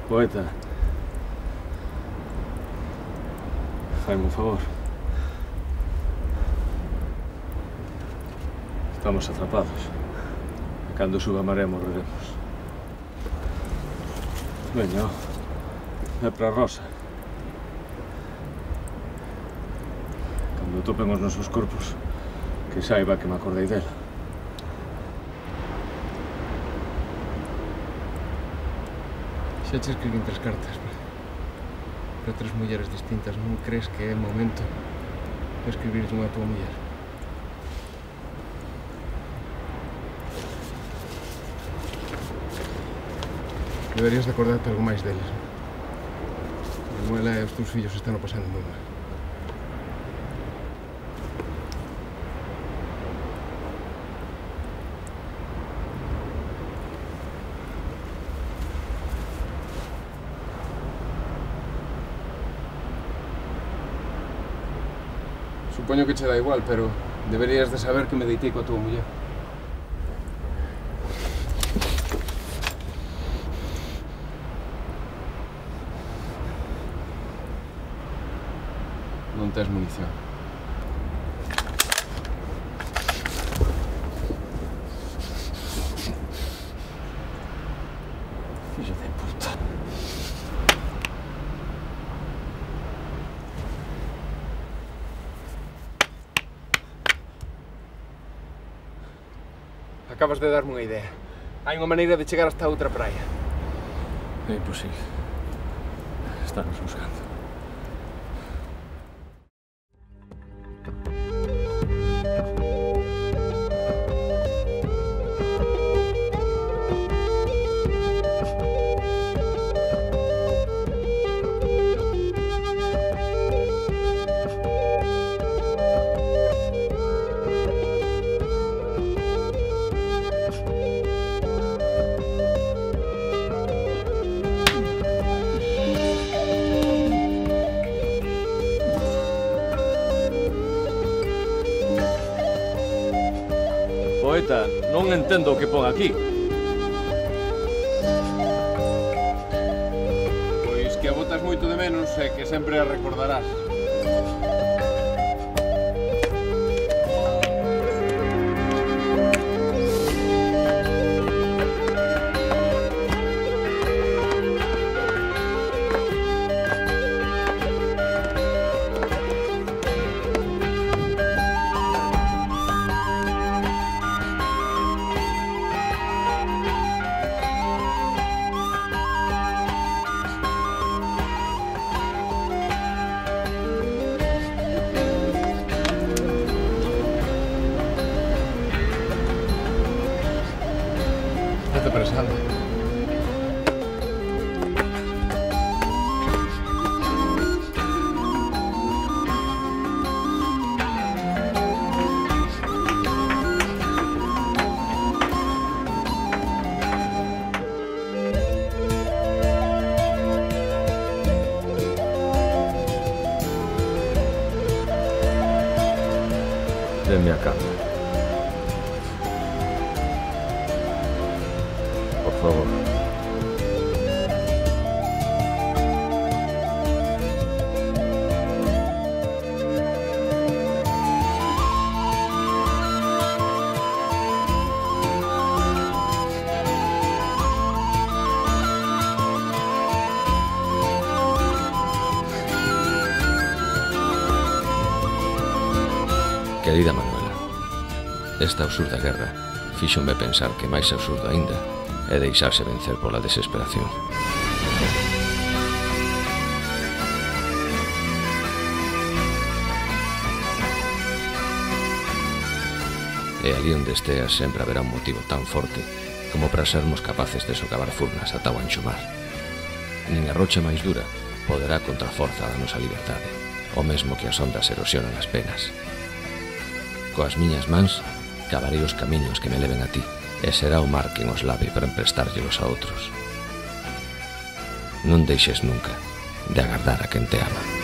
Poeta, faime un favor. Estamos atrapados. E cando suba a marea morreremos. Veña, é para a Rosa. Cando topen os nosos corpos, que saiba que me acordei dela. Xa che escribín 3 cartas, para 3 mulleres distintas. Non crees que é momento de escribirte unha a tua muller? Deberías de acordarte algo máis deles. Manuela e os teus fillos están o pasando moi mal. Supoño que che dá igual, pero deberías de saber que me deitei coa tua muller. Non tes munición. Fillo de puta. Acabas de darme unha idea. Hai unha maneira de chegar hasta a outra praia. É imposible. Estamos buscando. Poeta, non entendo o que pon aquí. Pois que a botas moito de menos e que sempre a recordarás. Estate pensando. Denme a cama. Por favor. Querida Manuela, esta absurda guerra fíxome pensar que máis absurdo aínda é deixarse vencer pola desesperación. E ali onde esteas sempre haberá un motivo tan forte como para sermos capaces de socavar furnas ata o ancho mar. Nin a rocha máis dura poderá contra a forza da nosa liberdade, o mesmo que as ondas erosionan as penas. Coas miñas mans cavarei os camiños que me leven a ti, e será o mar quen os lave para emprestárllelos a outros. Non deixes nunca de agardar a quen te ama.